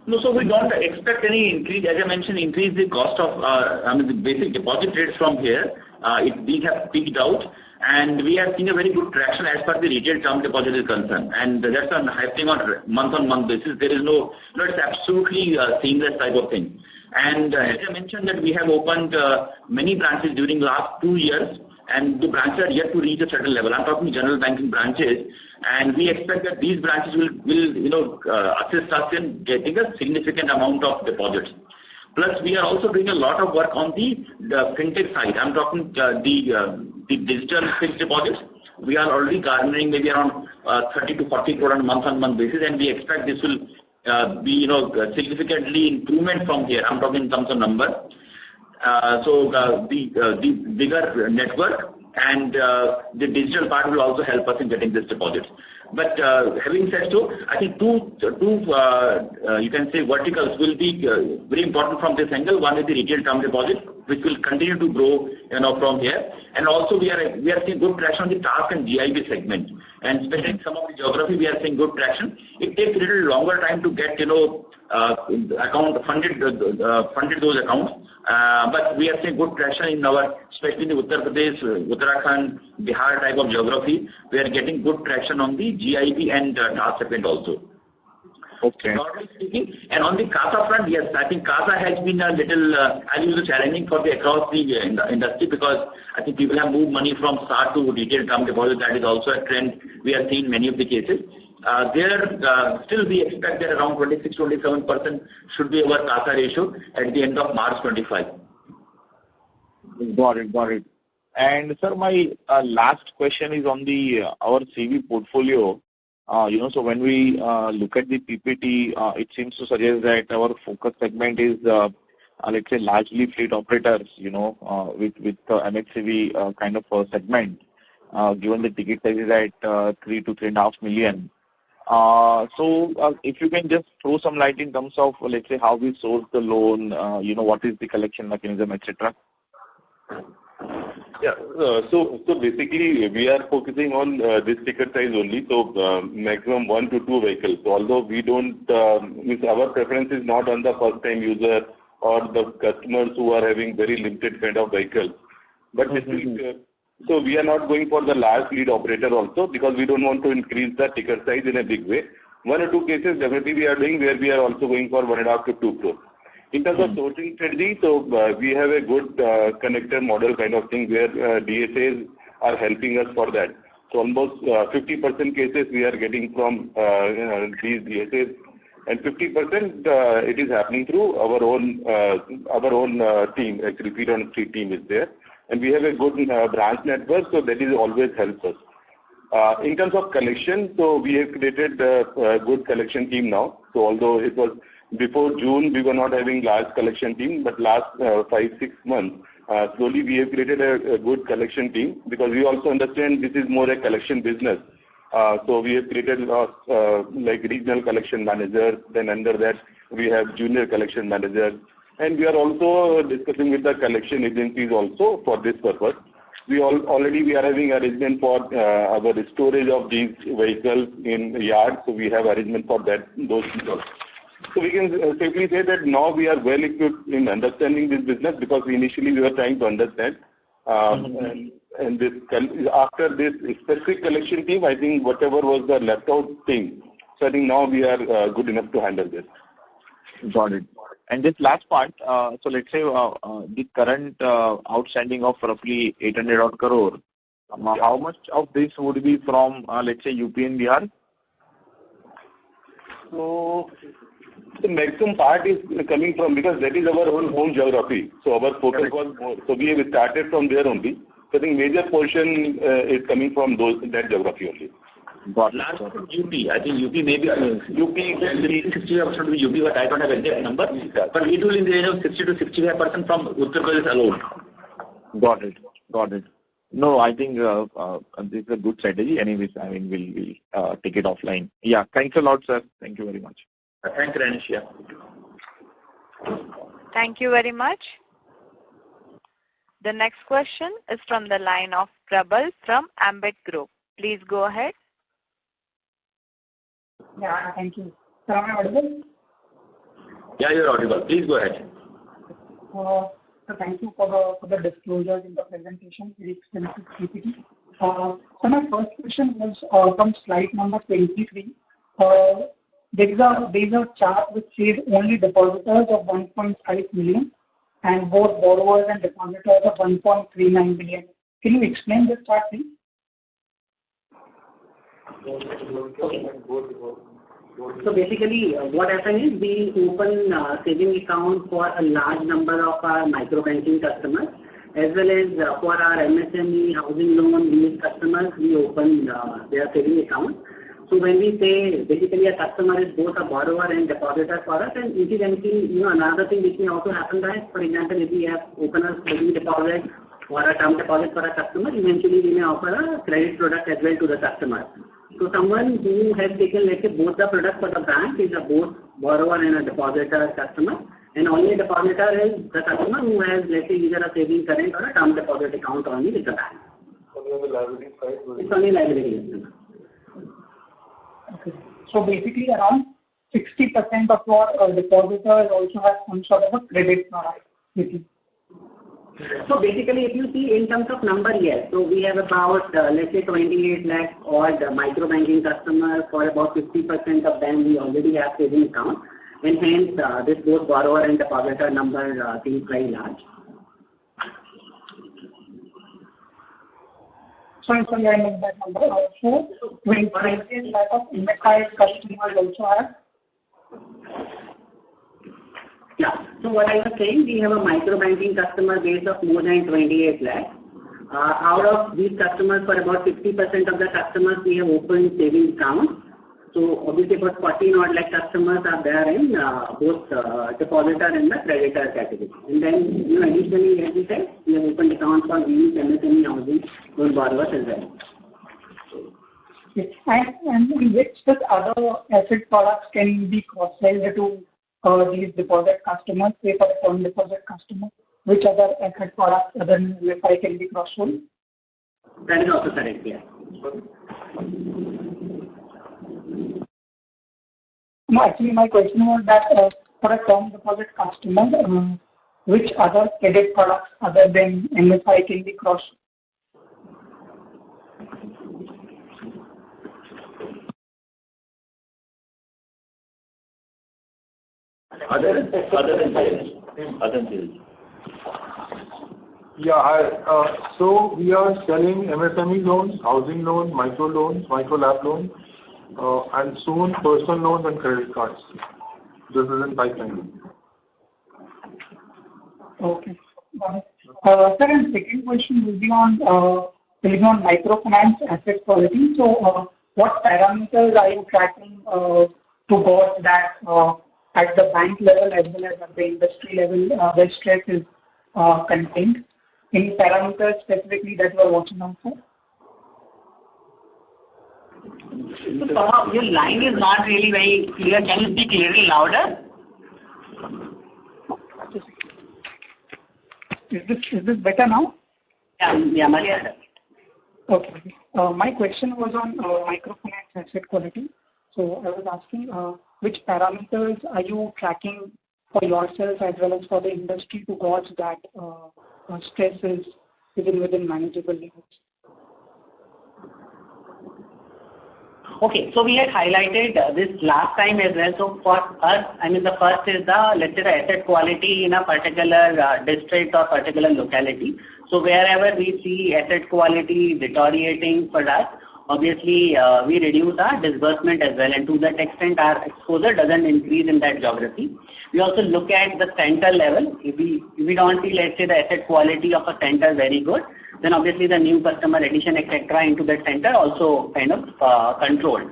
No, so we don't expect any increase. As I mentioned, increase the cost of, the basic deposit rates from here. These have peaked out, and we have seen a very good traction as far as the retail term deposit is concerned. And that's happening on month-on-month basis. There is it's absolutely a seamless type of thing. And as I mentioned that we have opened many branches during last 2 years, and the branches are yet to reach a certain level. I'm talking general banking branches, and we expect that these branches will assist us in getting a significant amount of deposits. Plus, we are also doing a lot of work on the fintech side. I'm talking the digital fixed deposits. We are already garnering maybe around 30 to 40 crore on a month-on-month basis, and we expect this will be significantly improvement from here. I'm talking in terms of number. So the bigger network and the digital part will also help us in getting this deposits. But having said so, I think two you can say verticals will be very important from this angle. One is the retail term deposit, which will continue to grow from here, and also we are seeing good traction on the task and GIB segment, and especially in some of the geography we are seeing good traction. It takes a little longer time to get funded those accounts. But we are seeing good traction in especially in the Uttar Pradesh, Uttarakhand, Bihar type of geography. We are getting good traction on the GIB and task segment also. Okay. Normally speaking, and on the CASA front, yes, I think CASA has been a little challenging for across the industry, because I think people have moved money from SA to retail term deposit. That is also a trend we are seeing in many of the cases. Still we expect that around 26-27% should be our CASA ratio at the end of March 25. Got it. And sir, my last question is on our CV portfolio. So when we look at the PPT, it seems to suggest that our focus segment is, let's say, largely fleet operators, with MHCV kind of a segment, given the ticket size is at 3 to 3.5 million. So if you can just throw some light in terms of, let's say, how we source the loan, what is the collection mechanism, etc. Yeah. So basically, we are focusing on this ticket size only. So maximum 1 to 2 vehicles. So although we don't, our preference is not on the first-time user or the customers who are having very limited kind of vehicles. But so we are not going for the large fleet operator also, because we don't want to increase the ticket size in a big way. 1 or 2 cases definitely we are doing, where we are also going for 1.5 to 2 crores. In terms of sourcing strategy, so we have a good connector model kind of thing, where DSAs are helping us for that. So almost 50% cases we are getting from these DSAs, and 50% it is happening through our own team. Actually, feet on street team is there, and we have a good branch network, so that is always helps us. In terms of collection, so we have created a good collection team now. So although it was before June, we were not having large collection team, but last 5-6 months, slowly we have created a good collection team, because we also understand this is more a collection business. So we have created like regional collection managers. Then under that we have junior collection managers, and we are also discussing with the collection agencies also for this purpose. We are having arrangement for our storage of these vehicles in yards. So we have arrangement for those people. So we can safely say that now we are well equipped in understanding this business, because initially we were trying to understand. And this, after this specific collection team, I think whatever was the left out thing, so I think now we are good enough to handle this. Got it. And this last part, so let's say the current outstanding of roughly 800 odd crore, how much of this would be from, let's say, UP and Bihar? So the maximum part is coming from, because that is our own home geography. So our focus was more. So we have started from there only. So I think major portion is coming from that geography only. Last UP, I think UP maybe UP 60% will be UP, but I don't have exact number. But we do in the range of 60 to 65% from Uttar Pradesh alone. Got it. No, I think this is a good strategy. Anyways, I mean, we'll take it offline. Yeah, thanks a lot, sir. Thank you very much. Thank you, Ranish. Yeah. Thank you very much. The next question is from the line of Prabal from Ambit Group. Please go ahead. Yeah, thank you. Sir, am I audible? Yeah, you're audible. Please go ahead. So thank you for the disclosures in the presentation, very extensive PPT. So my first question was from slide number 23. There is a chart which says only depositors of 1.5 million and both borrowers and depositors of 1.39 million. Can you explain this chart, please? Okay. So basically, what happened is we open saving account for a large number of our micro banking customers, as well as for our MSME housing loan lease customers, we open their saving account. So when we say basically a customer is both a borrower and depositor for us, and incidentally, another thing which may also happen that, for example, if we have open a saving deposit or a term deposit for a customer, eventually we may offer a credit product as well to the customer. So someone who has taken, let's say, both the products for the bank is a both borrower and a depositor customer, and only a depositor is the customer who has, let's say, either a saving current or a term deposit account only with the bank. Only on the liability side? It's only liability. Okay. So basically around 60% of your depositors also have some sort of a credit product with you. So basically, if you see in terms of number, yes. So we have about, let's say, 28 lakh odd micro banking customers. For about 50% of them, we already have saving account. And hence, this both borrower and depositor number seems very large. Sorry, I missed that number. So 28 lakh of MFI customers also have? Yeah. So what I was saying, we have a micro banking customer base of more than 28 lakh. Out of these customers, for about 50% of the customers, we have opened savings accounts. So obviously, about 14 odd lakh customers are there in both depositor and the creditor category. And then, additionally, as we said, we have opened accounts for these MSME housing loan borrowers as well. Yes. And which other asset products can be cross-sold to these deposit customers, say for a term deposit customer? Which other asset products other than MFI can be cross-sold? That is also correct, yeah. No, actually my question was that for a term deposit customer, which other credit products other than MFI can be cross-sold? Other than sales. Yeah, so we are selling MSME loans, housing loans, micro lab loans, and soon personal loans and credit cards. This is in pipeline. Okay. Sir, and second question will be on microfinance asset quality. So, what parameters are you tracking to gauge that at the bank level as well as at the industry level where stress is contained? Any parameters specifically that you are watching out for? So your line is not really very clear. Can you speak a little louder? Is this better now? Yeah, much better. Okay. My question was on microfinance asset quality. So I was asking which parameters are you tracking for yourself as well as for the industry to gauge that stress is within manageable limits? Okay, so we had highlighted this last time as well. So for us, the first is let's say the asset quality in a particular district or particular locality. So wherever we see asset quality deteriorating for us, obviously we reduce our disbursement as well, and to that extent our exposure doesn't increase in that geography. We also look at the center level. If we don't see, let's say, the asset quality of a center very good, then obviously the new customer addition, etc., into that center also kind of controlled.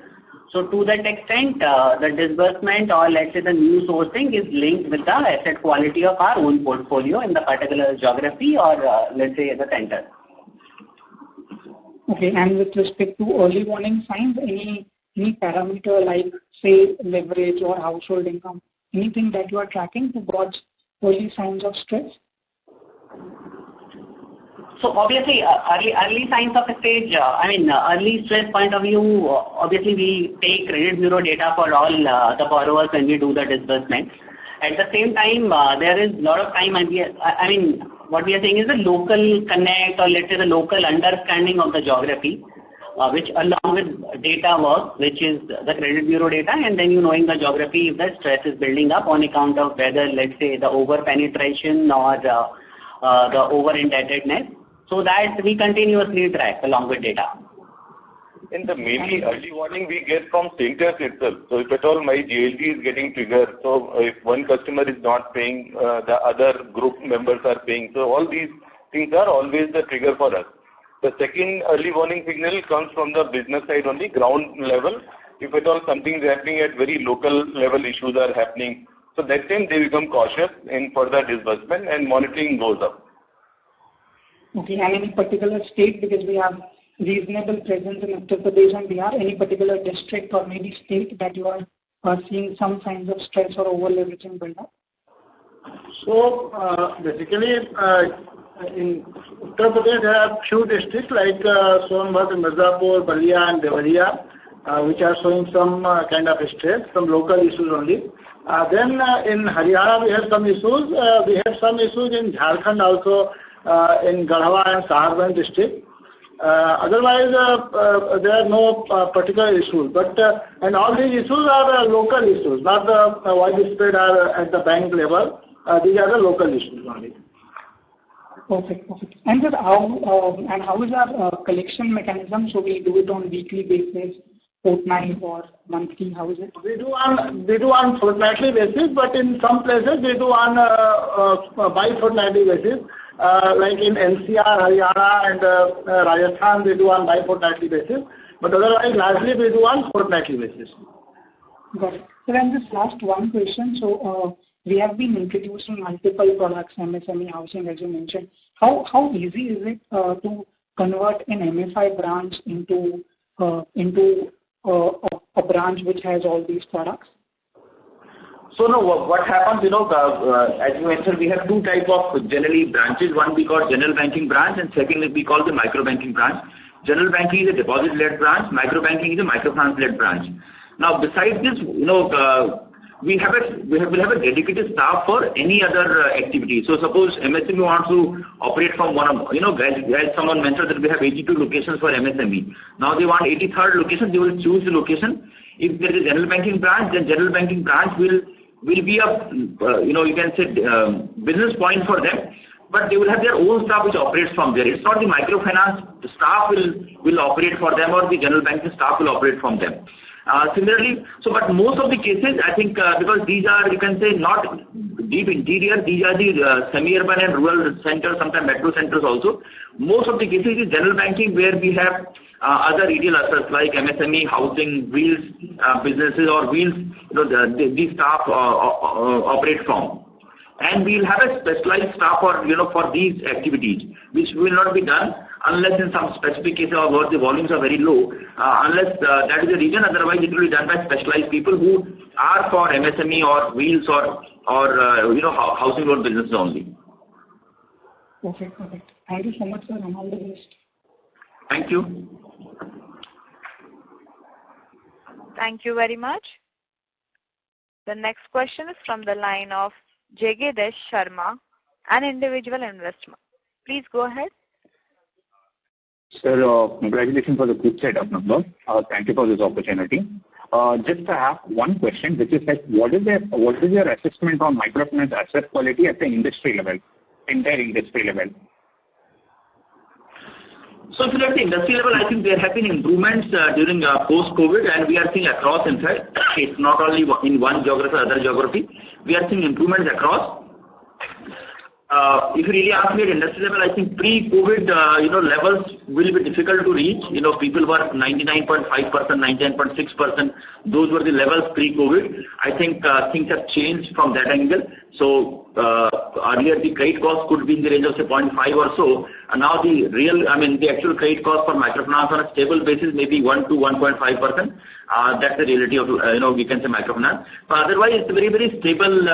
So to that extent, the disbursement or let's say the new sourcing is linked with the asset quality of our own portfolio in the particular geography or let's say the center. Okay, and with respect to early warning signs, any parameter like say leverage or household income, anything that you are tracking to gauge early signs of stress? So obviously, early signs of a stage, early stress point of view, obviously we take credit bureau data for all the borrowers when we do the disbursement. At the same time, there is a lot of time, and what we are saying is the local connect, or let's say the local understanding of the geography, which along with data work, which is the credit bureau data, and then knowing the geography if the stress is building up on account of whether, let's say, the over penetration or the over indebtedness, so that we continuously track along with data. In the mainly early warning we get from centers itself. So if at all my GLT is getting triggered, so if one customer is not paying, the other group members are paying. So all these things are always the trigger for us. The second early warning signal comes from the business side on the ground level. If at all something is happening at very local level, issues are happening. So that time they become cautious in further disbursement and monitoring goes up. Okay, and any particular state, because we have reasonable presence in Uttar Pradesh and Bihar, any particular district or maybe state that you are seeing some signs of stress or over leveraging build up? So basically, in Uttar Pradesh there are few districts like Sonbhat, Mirzapur, Balia and Devariya, which are showing some kind of stress, some local issues only. Then in Haryana we have some issues. We have some issues in Jharkhand also, in Garhwa and Saharganj district. Otherwise, there are no particular issues. But and all these issues are local issues, not the widespread at the bank level. These are the local issues only. Perfect. And sir, how is our collection mechanism? So we do it on weekly basis, fortnightly or monthly? How is it? We do on fortnightly basis, but in some places we do on bi-fortnightly basis. Like in NCR, Haryana and Rajasthan, we do on bi-fortnightly basis. But otherwise, largely we do on fortnightly basis. Got it. So then just last one question. So we have been introducing multiple products, MSME, housing, as you mentioned. How easy is it to convert an MFI branch into a branch which has all these products? So no, what happens, as you mentioned, we have two types of generally branches. One we call general banking branch, and second we call the micro banking branch. General banking is a deposit-led branch. Micro banking is a microfinance-led branch. Now, besides this, we'll have a dedicated staff for any other activity. So suppose MSME wants to operate from one of, as someone mentioned that we have 82 locations for MSME. Now they want 83rd location, they will choose the location. If there is a general banking branch, then general banking branch will be a, you can say business point for them, but they will have their own staff which operates from there. It's not the microfinance staff will operate for them or the general banking staff will operate from them. Similarly, but most of the cases, I think, because these are, you can say, not deep interior, these are the semi-urban and rural centers, sometimes metro centers also. Most of the cases is general banking where we have other retail assets like MSME, housing, wheels, businesses or wheels, these staff operate from. And we will have a specialized staff for these activities, which will not be done unless in some specific cases or where the volumes are very low, unless that is the reason. Otherwise, it will be done by specialized people who are for MSME or wheels or housing loan business only. Perfect. Thank you so much, sir, and all the best. Thank you. Thank you very much. The next question is from the line of Jagdish Sharma, an individual investor. Please go ahead. Sir, congratulations for the good set of numbers. Thank you for this opportunity. Just to have one question, which is like, what is your assessment on microfinance asset quality at the industry level, entire industry level? So if you look at the industry level, I think there have been improvements during post-COVID, and we are seeing across. In fact, it's not only in one geography or other geography. We are seeing improvements across. If you really ask me at industry level, I think pre-COVID, levels will be difficult to reach. People were 99.5%, 99.6%. Those were the levels pre-COVID. I think things have changed from that angle. So earlier the credit cost could be in the range of say 0.5 or so. And now the actual credit cost for microfinance on a stable basis may be 1 to 1.5%. That's the reality of we can say microfinance. But otherwise, it's a very, very stable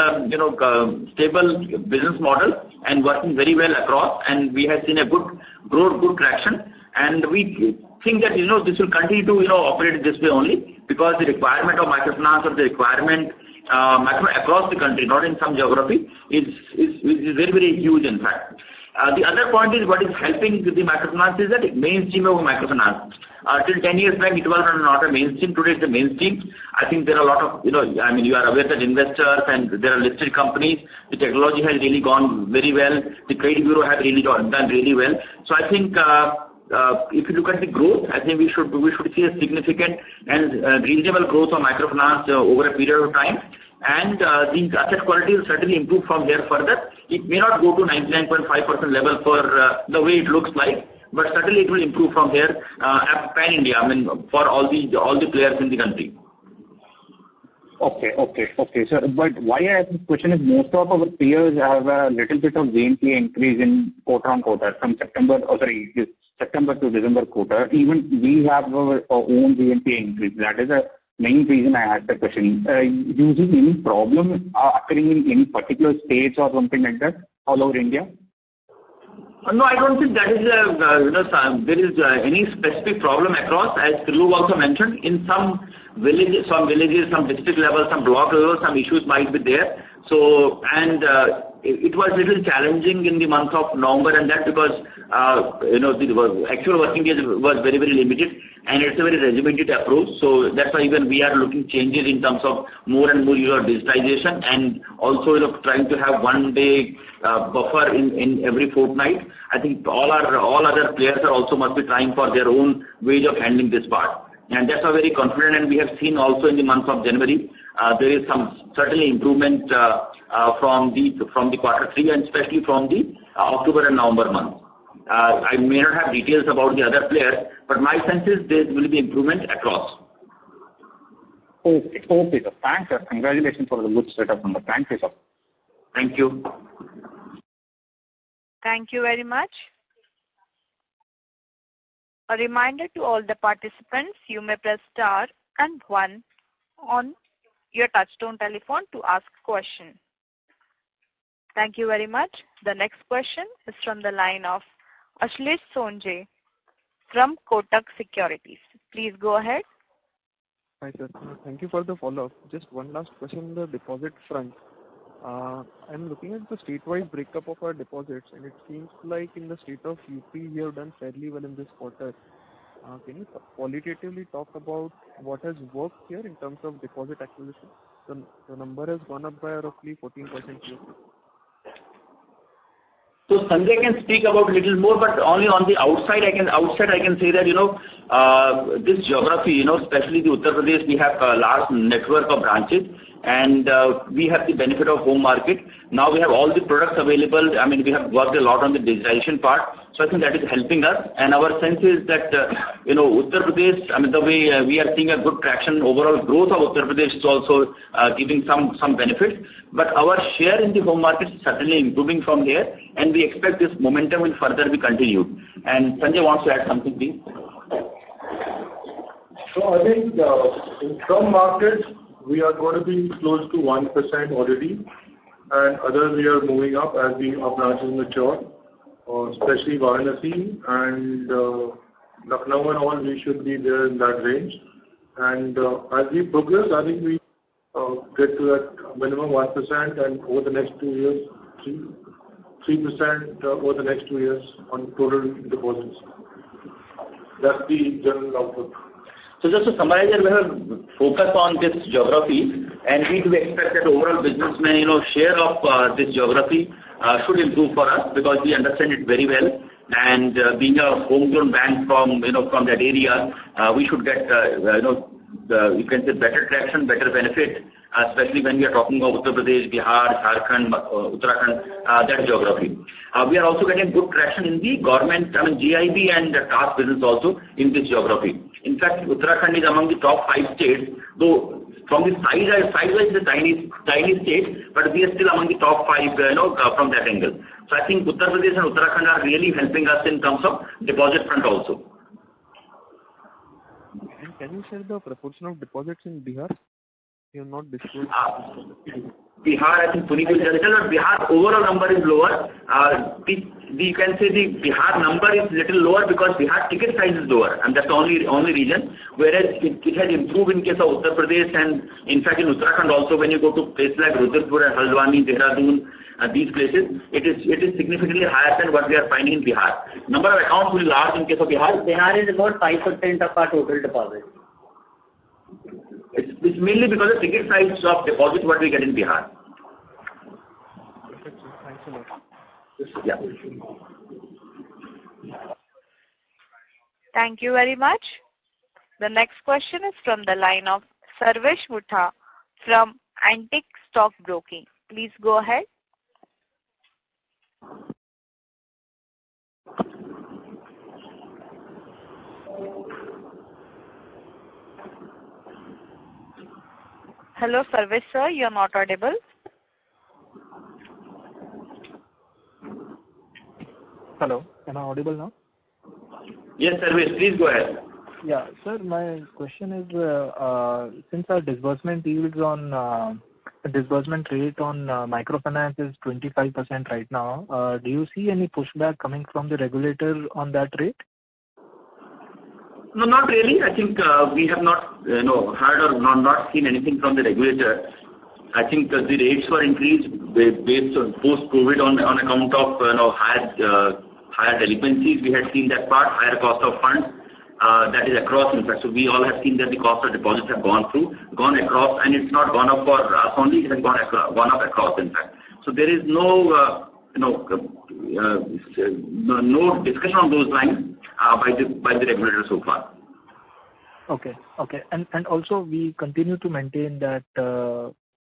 stable business model and working very well across. And we have seen a good growth, good traction. And we think that this will continue to operate this way only because the requirement of microfinance or the requirement macro across the country, not in some geography, is very, very huge in fact. The other point is what is helping the microfinance is that mainstream of microfinance. Till 10 years back, it was not a mainstream. Today, it's a mainstream. I think there are a lot of, you are aware that investors and there are listed companies. The technology has really gone very well. The credit bureau have really done really well. So I think if you look at the growth, I think we should see a significant and reasonable growth of microfinance over a period of time. And the asset quality will certainly improve from here further. It may not go to 99.5% level for the way it looks like, but certainly it will improve from here pan-India, for all the players in the country. Okay, sir. But why I ask this question is most of our peers have a little bit of GNPA increase in quarter-on-quarter from September to December quarter. Even we have our own GNPA increase. That is a main reason I asked the question. Using any problem occurring in any particular states or something like that all over India? No, I don't think that is there is any specific problem across. As Thiru also mentioned, in some villages, some district level, some block level, some issues might be there. So, and it was a little challenging in the month of November and that because the actual working days was very, very limited and it's a very regimented approach. So that's why even we are looking changes in terms of more and more use of digitization and also trying to have 1 day buffer in every fortnight. I think all other players are also must be trying for their own ways of handling this part. And that's why very confident, and we have seen also in the month of January, there is some certainly improvement from the quarter 3 and especially from the October and November month. I may not have details about the other players, but my sense is there will be improvement across. Okay, sir. Thanks, sir. Congratulations for the good setup number. Thank you, sir. Thank you. Thank you very much. A reminder to all the participants, you may press star and 1 on your touchtone telephone to ask question. Thank you very much. The next question is from the line of Ashlesh Sonje from Kotak Securities. Please go ahead. Hi, sir. Thank you for the follow-up. Just one last question on the deposit front. I'm looking at the state-wise breakup of our deposits, and it seems like in the state of UP, we have done fairly well in this quarter. Can you qualitatively talk about what has worked here in terms of deposit acquisition? The number has gone up by roughly 14%. So Sanjay can speak about a little more, but only on the outside I can say that this geography, especially the Uttar Pradesh, we have a large network of branches, and we have the benefit of home market. Now we have all the products available. We have worked a lot on the digitization part, so I think that is helping us. And our sense is that Uttar Pradesh, the way we are seeing a good traction, overall growth of Uttar Pradesh is also giving some benefit. But our share in the home market is certainly improving from there, and we expect this momentum will further be continued. And Sanjay wants to add something, please. So I think in some markets we are going to be close to 1% already, and others we are moving up as our branches mature, especially Varanasi and Lucknow and all, we should be there in that range. And as we progress, I think we get to that minimum 1% and over the next 2 years, 3% over the next 2 years on total deposits. That's the general outlook. So just to summarize, we have focus on this geography, and we do expect that overall businessmen, share of this geography should improve for us because we understand it very well. And being a homegrown bank from that area, we should get you can say better traction, better benefit, especially when we are talking about Uttar Pradesh, Bihar, Jharkhand, Uttarakhand, that geography. We are also getting good traction in the government, GIB and TASC business also in this geography. In fact, Uttarakhand is among the top 5 states, though from the size-wise it's a tiny state, but we are still among the top 5 from that angle. So I think Uttar Pradesh and Uttarakhand are really helping us in terms of deposit front also. And can you share the proportion of deposits in Bihar? You have not disclosed. Bihar, I think Puneet will tell you, but Bihar overall number is lower. You can say the Bihar number is little lower because Bihar ticket size is lower, and that's the only reason. Whereas it has improved in case of Uttar Pradesh, and in fact in Uttarakhand also, when you go to places like Rudrapur and Haldwani, Dehradun, these places, it is significantly higher than what we are finding in Bihar. Number of accounts will be large in case of Bihar. Bihar is about 5% of our total deposit. It's mainly because of ticket size of deposit what we get in Bihar. Perfect, sir. Thanks a lot. Yeah. Thank you very much. The next question is from the line of Sarvesh Mutha from Antique Stock Broking. Please go ahead. Hello, Sarvesh sir, you are not audible. Hello, am I audible now? Yes, Sarvesh, please go ahead. Yeah, sir, my question is, since our disbursement yields on disbursement rate on microfinance is 25% right now, do you see any pushback coming from the regulator on that rate? No, not really. I think we have not heard or not seen anything from the regulator. I think the rates were increased based on post-COVID on account of higher delinquencies. We had seen that part, higher cost of funds. That is across, in fact. So we all have seen that the cost of deposits have gone across, and it's not gone up for us only, it has gone up across, in fact. So there is no discussion on those lines by the regulator so far. Okay. And also we continue to maintain that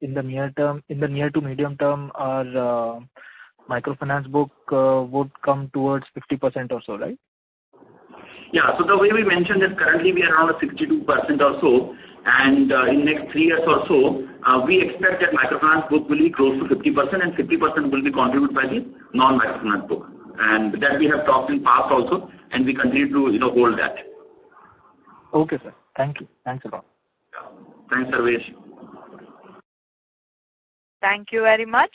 in the near to medium term, our microfinance book would come towards 50% or so, right? Yeah, so the way we mentioned that currently we are around 62% or so, and in next 3 years or so, we expect that microfinance book will be close to 50%, and 50% will be contributed by the non-microfinance book. And that we have talked in past also, and we continue to hold that. Okay, sir. Thank you. Thanks a lot. Thanks, Sarvesh. Thank you very much.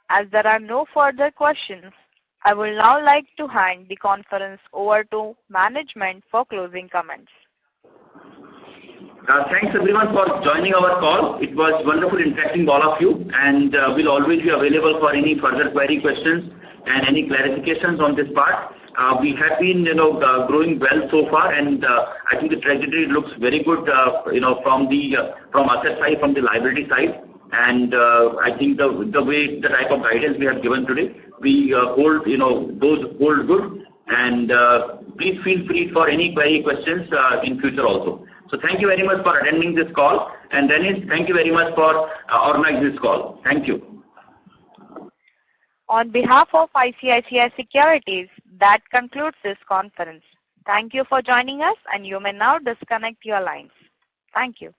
As there are no further questions, I will now like to hand the conference over to management for closing comments. Thanks everyone for joining our call. It was wonderful interacting with all of you, and we'll always be available for any further query questions and any clarifications on this part. We have been growing well so far, and I think the trajectory looks very good from asset side, from the liability side, and I think the type of guidance we have given today, we hold those hold good, and please feel free for any query questions in future also. So thank you very much for attending this call, and Dennis, thank you very much for organizing this call. Thank you. On behalf of ICICI Securities, that concludes this conference. Thank you for joining us, and you may now disconnect your lines. Thank you.